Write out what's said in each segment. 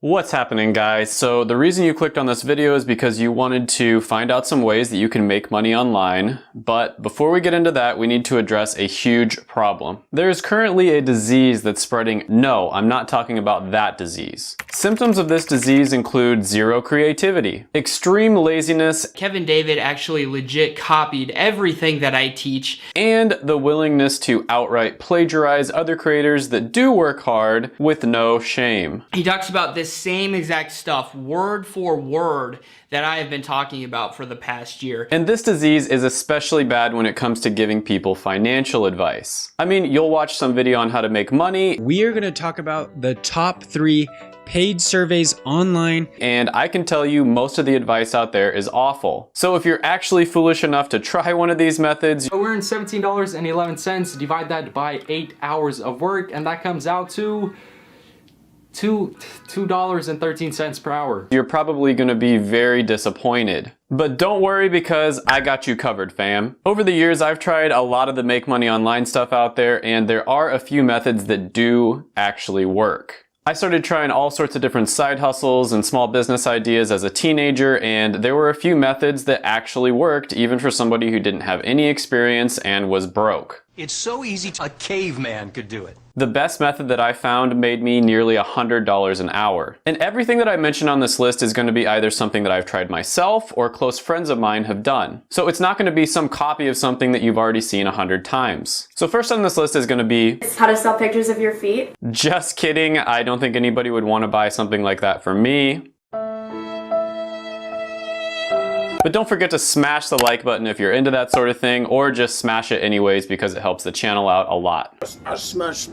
What's happening, guys? So the reason you clicked on this video is because you wanted to find out some ways that you can make money online. But before we get into that, we need to address a huge problem. There's currently a disease that's spreading. No, I'm not talking about that disease. Symptoms of this disease include zero creativity, extreme laziness, Kevin David actually legit copied everything that I teach, and the willingness to outright plagiarize other creators that do work hard with no shame. He talks about this same exact stuff, word for word, that I have been talking about for the past year. And this disease is especially bad when it comes to giving people financial advice. I mean, you'll watch some video on how to make money. We are going to talk about the top 3 paid surveys online. And I can tell you most of the advice out there is awful. So if you're actually foolish enough to try one of these methods, So we're in $17.11, divide that by 8 hours of work, and that comes out to $2.13 per hour. you're probably going to be very disappointed. But don't worry, because I got you covered, fam. Over the years, I've tried a lot of the make money online stuff out there, and there are a few methods that do actually work. I started trying all sorts of different side hustles and small business ideas as a teenager, and there were a few methods that actually worked, even for somebody who didn't have any experience and was broke. It's so easy, a caveman could do it. The best method that I found made me nearly $100 an hour. And everything that I mentioned on this list is going to be either something that I've tried myself or close friends of mine have done. So it's not going to be some copy of something that you've already seen 100 times. So first on this list is going to be how to sell pictures of your feet. just kidding. I don't think anybody would want to buy something like that from me. But don't forget to smash the like button if you're into that sort of thing, or just smash it anyways because it helps the channel out a lot. Smash.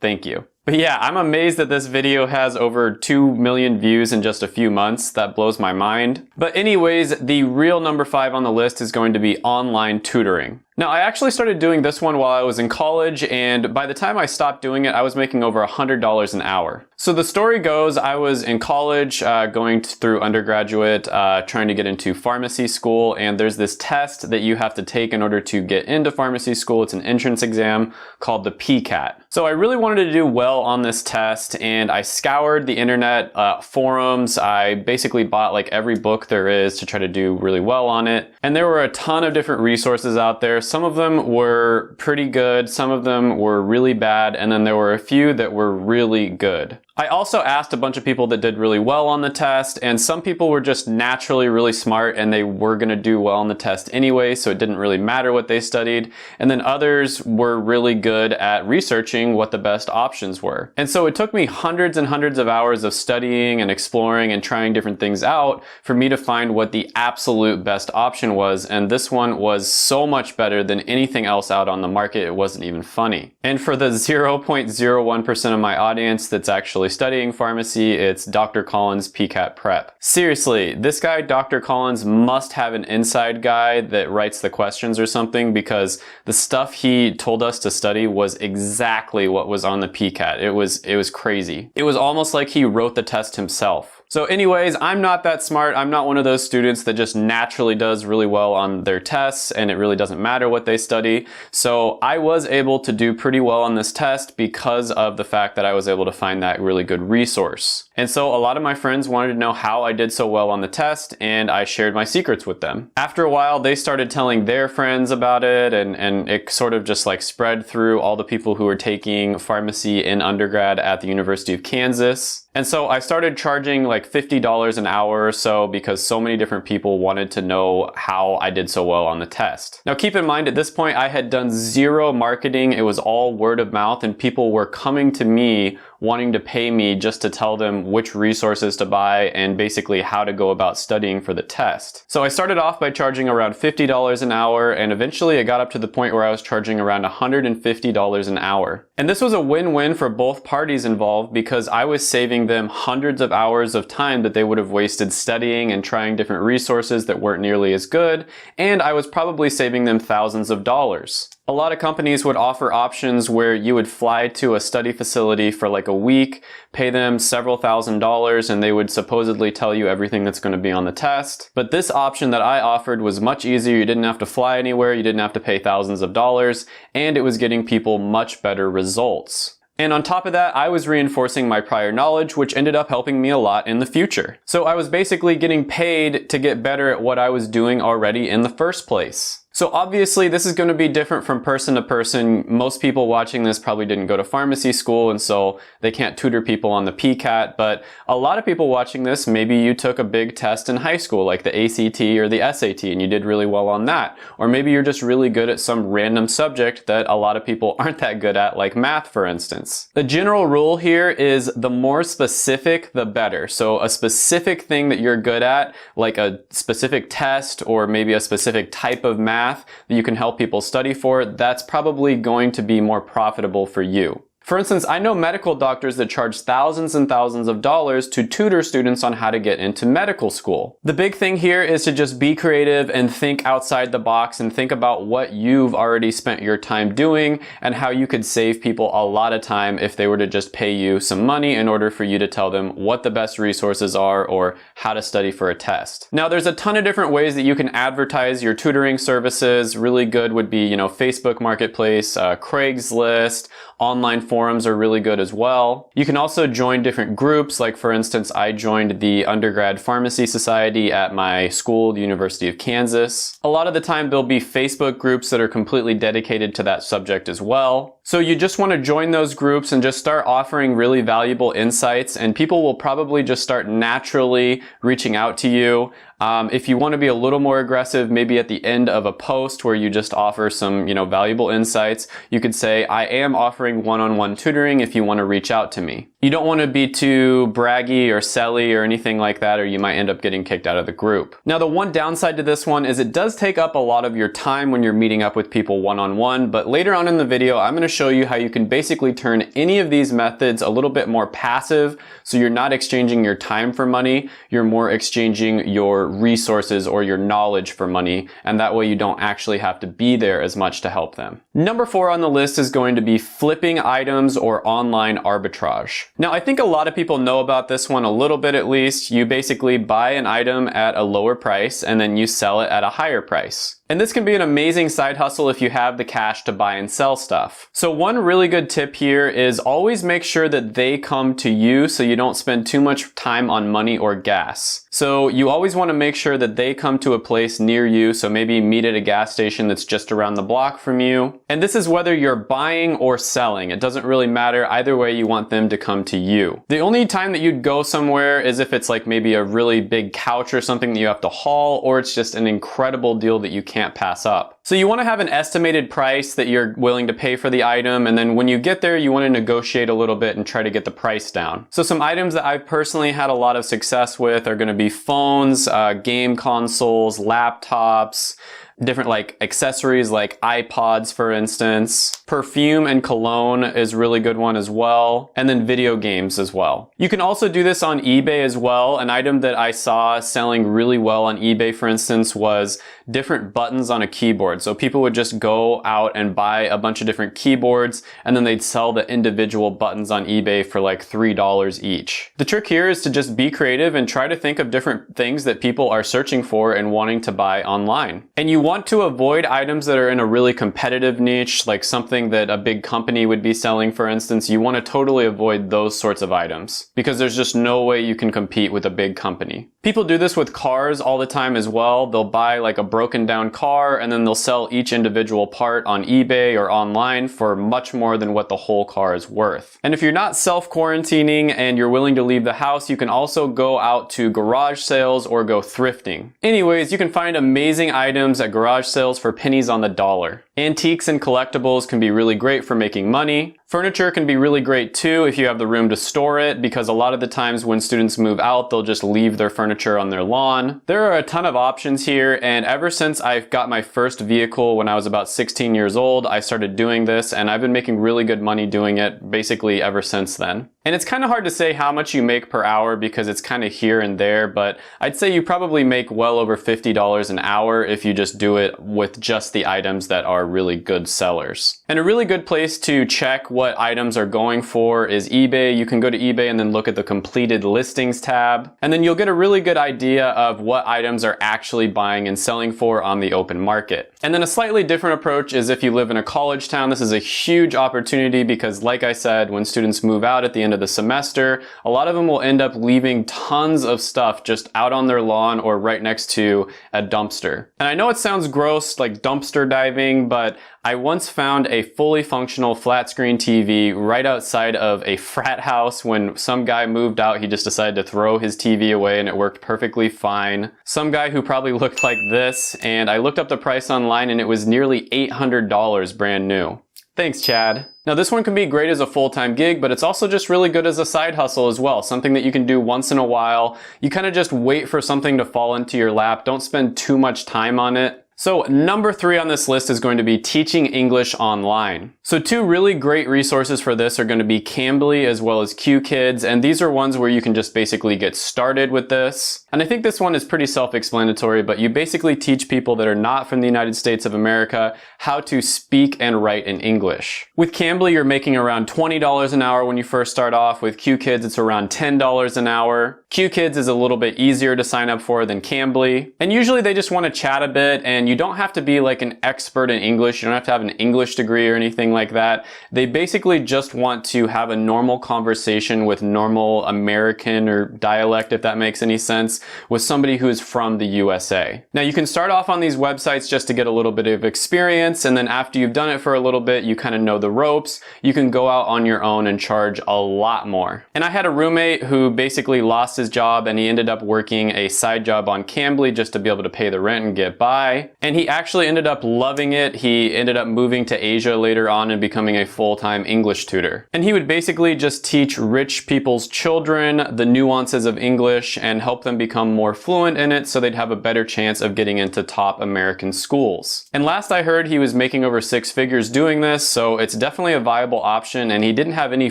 Thank you. But yeah, I'm amazed that this video has over 2 million views in just a few months. That blows my mind. But anyways, the real number 5 on the list is going to be online tutoring. Now, I actually started doing this one while I was in college, and by the time I stopped doing it, I was making over $100 an hour. So the story goes, I was in college, going through undergraduate, trying to get into pharmacy school, and there's this test that you have to take in order to get into pharmacy school. It's an entrance exam called the PCAT. So I really wanted to do well on this test, and I scoured the internet forums. I basically bought like every book there is to try to do really well on it. And there were a ton of different resources out there. Some of them were pretty good, some of them were really bad, and then there were a few that were really good. I also asked a bunch of people that did really well on the test, and some people were just naturally really smart and they were going to do well on the test anyway, so it didn't really matter what they studied. And then others were really good at researching what the best options were. And so it took me hundreds and hundreds of hours of studying and exploring and trying different things out for me to find what the absolute best option was, and this one was so much better than anything else out on the market. It wasn't even funny. And for the 0.01% of my audience that's actually studying pharmacy, it's Dr. Collins' PCAT Prep. Seriously, this guy, Dr. Collins, must have an inside guy that writes the questions or something, because the stuff he told us to study was exactly what was on the PCAT. It was crazy. It was almost like he wrote the test himself. So anyways, I'm not that smart. I'm not one of those students that just naturally does really well on their tests and it really doesn't matter what they study. So I was able to do pretty well on this test because of the fact that I was able to find that really good resource. And so a lot of my friends wanted to know how I did so well on the test, and I shared my secrets with them. After a while, they started telling their friends about it, and it sort of just like spread through all the people who were taking pharmacy in undergrad at the University of Kansas. And so I started charging like $50 an hour or so because so many different people wanted to know how I did so well on the test. Now keep in mind, at this point I had done zero marketing. It was all word of mouth, and people were coming to me wanting to pay me just to tell them which resources to buy and basically how to go about studying for the test. So I started off by charging around $50 an hour, and eventually it got up to the point where I was charging around $150 an hour. And this was a win-win for both parties involved, because I was saving them hundreds of hours of time that they would have wasted studying and trying different resources that weren't nearly as good, and I was probably saving them thousands of dollars. A lot of companies would offer options where you would fly to a study facility for like a week, pay them several $1,000s, and they would supposedly tell you everything that's going to be on the test. But this option that I offered was much easier. You didn't have to fly anywhere, you didn't have to pay thousands of dollars, and it was getting people much better results. And on top of that, I was reinforcing my prior knowledge, which ended up helping me a lot in the future. So I was basically getting paid to get better at what I was doing already in the first place. So obviously this is going to be different from person to person. Most people watching this probably didn't go to pharmacy school, and so they can't tutor people on the PCAT, but a lot of people watching this, maybe you took a big test in high school like the ACT or the SAT and you did really well on that. Or maybe you're just really good at some random subject that a lot of people aren't that good at, like math for instance. The general rule here is the more specific the better. So a specific thing that you're good at, like a specific test or maybe a specific type of math that you can help people study for, that's probably going to be more profitable for you. For instance, I know medical doctors that charge thousands and thousands of dollars to tutor students on how to get into medical school. The big thing here is to just be creative and think outside the box and think about what you've already spent your time doing and how you could save people a lot of time if they were to just pay you some money in order for you to tell them what the best resources are or how to study for a test. Now, there's a ton of different ways that you can advertise your tutoring services. Really good would be, Facebook Marketplace, Craigslist, online forums are really good as well. You can also join different groups. Like for instance, I joined the Undergrad Pharmacy Society at my school, the University of Kansas. A lot of the time there'll be Facebook groups that are completely dedicated to that subject as well. So you just want to join those groups and just start offering really valuable insights, and people will probably just start naturally reaching out to you. If you want to be a little more aggressive, maybe at the end of a post where you just offer some, valuable insights, you could say, I am offering one-on-one tutoring if you want to reach out to me. You don't want to be too braggy or selly or anything like that, or you might end up getting kicked out of the group. Now, the one downside to this one is it does take up a lot of your time when you're meeting up with people one-on-one, but later on in the video, I'm going to show you how you can basically turn any of these methods a little bit more passive, so you're not exchanging your time for money, you're more exchanging your resources or your knowledge for money, and that way you don't actually have to be there as much to help them. Number 4 on the list is going to be flipping items or online arbitrage. Now, I think a lot of people know about this one a little bit at least. You basically buy an item at a lower price and then you sell it at a higher price. And this can be an amazing side hustle if you have the cash to buy and sell stuff. So one really good tip here is always make sure that they come to you so you don't spend too much time on money or gas. So you always want to make sure that they come to a place near you, so maybe meet at a gas station that's just around the block from you. And this is whether you're buying or selling. It doesn't really matter. Either way, you want them to come to you. The only time that you'd go somewhere is if it's like maybe a really big couch or something that you have to haul, or it's just an incredible deal that you can't pass up. So you want to have an estimated price that you're willing to pay for the item, and then when you get there, you want to negotiate a little bit and try to get the price down. So some items that I've personally had a lot of success with are going to be phones, game consoles, laptops, different like accessories like iPods, for instance. Perfume and cologne is a really good one as well. And then video games as well. You can also do this on eBay as well. An item that I saw selling really well on eBay, for instance, was different buttons on a keyboard. So people would just go out and buy a bunch of different keyboards, and then they'd sell the individual buttons on eBay for like $3 each. The trick here is to just be creative and try to think of different things that people are searching for and wanting to buy online. And you want to avoid items that are in a really competitive niche, like something that a big company would be selling, for instance. You want to totally avoid those sorts of items because there's just no way you can compete with a big company. People do this with cars all the time as well. They'll buy like a broken down car and then they'll sell each individual part on eBay or online for much more than what the whole car is worth. And if you're not self-quarantining and you're willing to leave the house, you can also go out to garage sales or go thrifting. Anyways, you can find amazing items at garage sales for pennies on the dollar. Antiques and collectibles can be really great for making money. Furniture can be really great too if you have the room to store it, because a lot of the times when students move out, they'll just leave their furniture on their lawn. There are a ton of options here, and ever since I got my first vehicle when I was about 16 years old, I started doing this, and I've been making really good money doing it basically ever since then. And it's kind of hard to say how much you make per hour because it's kind of here and there, but I'd say you probably make well over $50 an hour if you just do it with just the items that are are really good sellers. And a really good place to check what items are going for is eBay. You can go to eBay and then look at the completed listings tab, and then you'll get a really good idea of what items are actually buying and selling for on the open market. And then a slightly different approach is if you live in a college town. This is a huge opportunity because, like I said, when students move out at the end of the semester, a lot of them will end up leaving tons of stuff just out on their lawn or right next to a dumpster. And I know it sounds gross, like dumpster diving, but I once found a fully functional flat screen TV right outside of a frat house. When some guy moved out, he just decided to throw his TV away and it worked perfectly fine. Some guy who probably looked like this, and I looked up the price online and it was nearly $800 brand new. Thanks, Chad. Now this one can be great as a full-time gig, but it's also just really good as a side hustle as well. Something that you can do once in a while. You kind of just wait for something to fall into your lap. Don't spend too much time on it. So number 3 on this list is going to be teaching English online. So 2 really great resources for this are going to be Cambly as well as QKids, and these are ones where you can just basically get started with this. And I think this one is pretty self-explanatory, but you basically teach people that are not from the United States of America how to speak and write in English. With Cambly, you're making around $20 an hour when you first start off. With QKids, it's around $10 an hour. QKids is a little bit easier to sign up for than Cambly. And usually they just want to chat a bit, and you don't have to be like an expert in English. You don't have to have an English degree or anything like that. They basically just want to have a normal conversation with normal American or dialect, if that makes any sense, with somebody who is from the USA. Now you can start off on these websites just to get a little bit of experience, and then after you've done it for a little bit, you kind of know the ropes, you can go out on your own and charge a lot more. And I had a roommate who basically lost his job and he ended up working a side job on Cambly just to be able to pay the rent and get by. And he actually ended up loving it. He ended up moving to Asia later on and becoming a full-time English tutor. And he would basically just teach rich people's children the nuances of English and help them become more fluent in it so they'd have a better chance of getting into top American schools. And last I heard, he was making over 6 figures doing this, so it's definitely a viable option, and he didn't have any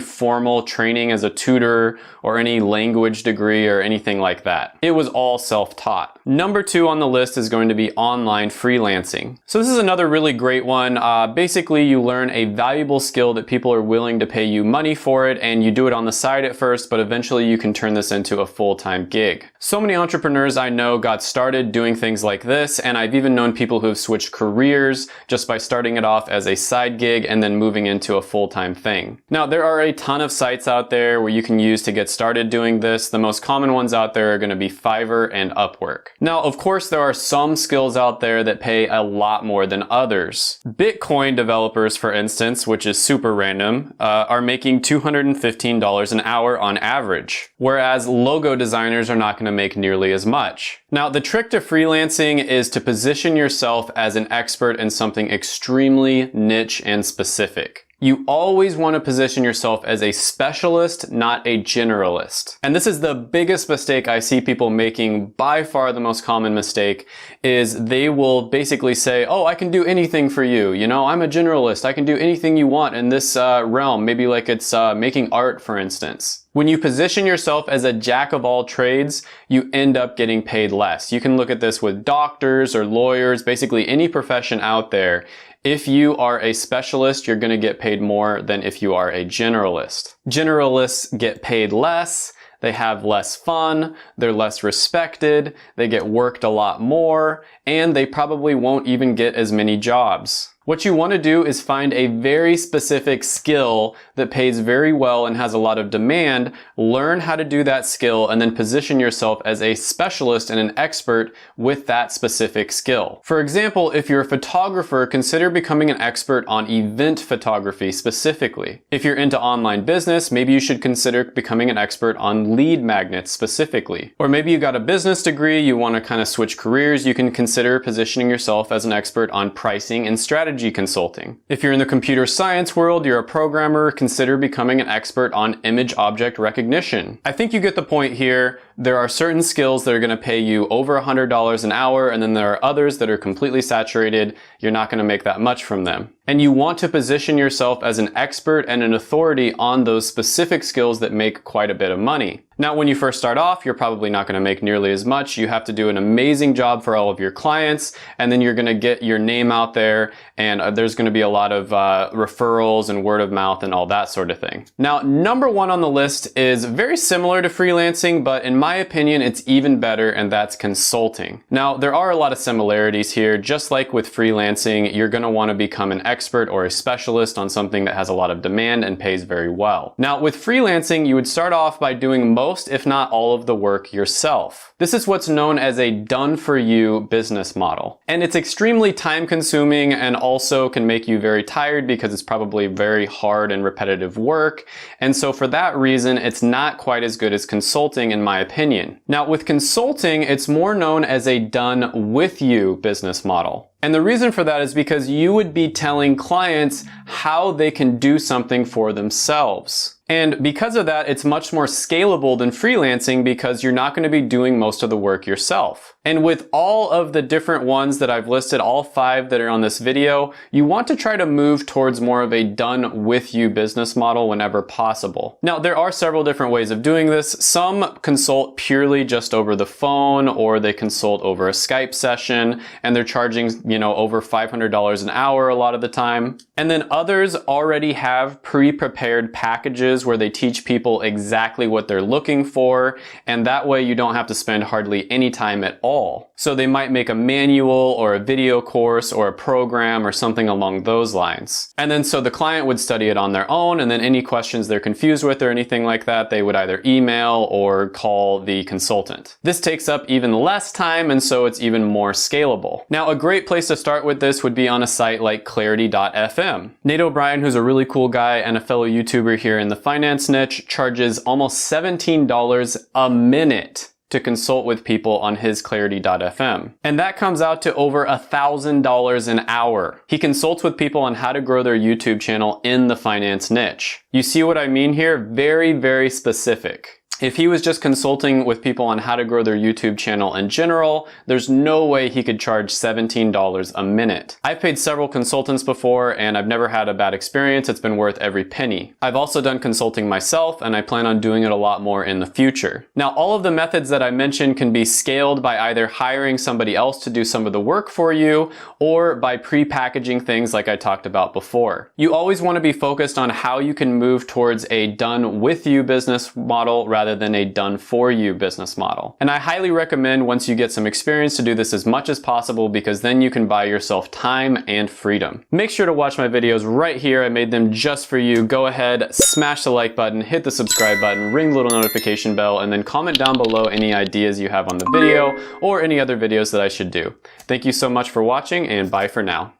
formal training as a tutor or any language degree or anything like that. It was all self-taught. Number 2 on the list is going to be online freelancing. So this is another really great one. Basically, you learn a valuable skill that people are willing to pay you money for it, and you do it on the side at first, but eventually you can turn this into a full-time gig. So many entrepreneurs I know got started doing things like this, and I've even known people who have switched careers just by starting it off as a side gig and then moving into a full-time thing. Now, there are a ton of sites out there where you can use to get started doing this. The most common ones out there are going to be Fiverr and Upwork. Now, of course, there are some skills out there that pay a lot more than others. Bitcoin developers, for instance, which is super random, are making $215 an hour on average, whereas logo designers are not going to make nearly as much. Now, the trick to freelancing is to position yourself as an expert in something extremely niche and specific. You always want to position yourself as a specialist, not a generalist. And this is the biggest mistake I see people making. By far the most common mistake is they will basically say, oh, I can do anything for you. You know, I'm a generalist. I can do anything you want in this realm. Maybe like it's making art, for instance. When you position yourself as a jack of all trades, you end up getting paid less. You can look at this with doctors or lawyers, basically any profession out there. If you are a specialist, you're going to get paid more than if you are a generalist. Generalists get paid less, they have less fun, they're less respected, they get worked a lot more, and they probably won't even get as many jobs. What you want to do is find a very specific skill that pays very well and has a lot of demand, learn how to do that skill, and then position yourself as a specialist and an expert with that specific skill. For example, if you're a photographer, consider becoming an expert on event photography specifically. If you're into online business, maybe you should consider becoming an expert on lead magnets specifically. Or maybe you got a business degree, you want to kind of switch careers, you can consider positioning yourself as an expert on pricing and strategy consulting. If you're in the computer science world, you're a programmer, consider becoming an expert on image object recognition. I think you get the point here. There are certain skills that are going to pay you over $100 an hour, and then there are others that are completely saturated. You're not going to make that much from them. And you want to position yourself as an expert and an authority on those specific skills that make quite a bit of money. Now, when you first start off, you're probably not going to make nearly as much. You have to do an amazing job for all of your clients, and then you're going to get your name out there, and there's going to be a lot of referrals and word of mouth and all that sort of thing. Now, number one on the list is very similar to freelancing, but in my opinion, it's even better, and that's consulting. Now, there are a lot of similarities here. Just like with freelancing, you're going to want to become an expert or a specialist on something that has a lot of demand and pays very well. Now, with freelancing, you would start off by doing most, if not all, of the work yourself. This is what's known as a done-for-you business model. And it's extremely time-consuming and also can make you very tired because it's probably very hard and repetitive work. And so for that reason, it's not quite as good as consulting, in my opinion. Now, with consulting, it's more known as a done-with-you business model. And the reason for that is because you would be telling clients how they can do something for themselves. And because of that, it's much more scalable than freelancing because you're not going to be doing most of the work yourself. And with all of the different ones that I've listed, all 5 that are on this video, you want to try to move towards more of a done-with-you business model whenever possible. Now, there are several different ways of doing this. Some consult purely just over the phone, or they consult over a Skype session, and they're charging, over $500 an hour a lot of the time. And then others already have pre-prepared packages where they teach people exactly what they're looking for, and that way you don't have to spend hardly any time at all. So they might make a manual or a video course or a program or something along those lines. And then so the client would study it on their own, and then any questions they're confused with or anything like that, they would either email or call the consultant. This takes up even less time, and so it's even more scalable. Now, a great place to start with this would be on a site like clarity.fm. Nate O'Brien, who's a really cool guy and a fellow YouTuber here in the finance niche, charges almost $17 a minute to consult with people on his clarity.fm. And that comes out to over $1,000 an hour. He consults with people on how to grow their YouTube channel in the finance niche. You see what I mean here? Very, very specific. If he was just consulting with people on how to grow their YouTube channel in general, there's no way he could charge $17 a minute. I've paid several consultants before and I've never had a bad experience. It's been worth every penny. I've also done consulting myself and I plan on doing it a lot more in the future. Now, all of the methods that I mentioned can be scaled by either hiring somebody else to do some of the work for you or by pre-packaging things like I talked about before. You always want to be focused on how you can move towards a done-with-you business model rather than a done-for-you business model. And I highly recommend once you get some experience to do this as much as possible because then you can buy yourself time and freedom. Make sure to watch my videos right here. I made them just for you. Go ahead, smash the like button, hit the subscribe button, ring the little notification bell, and then comment down below any ideas you have on the video or any other videos that I should do. Thank you so much for watching and bye for now.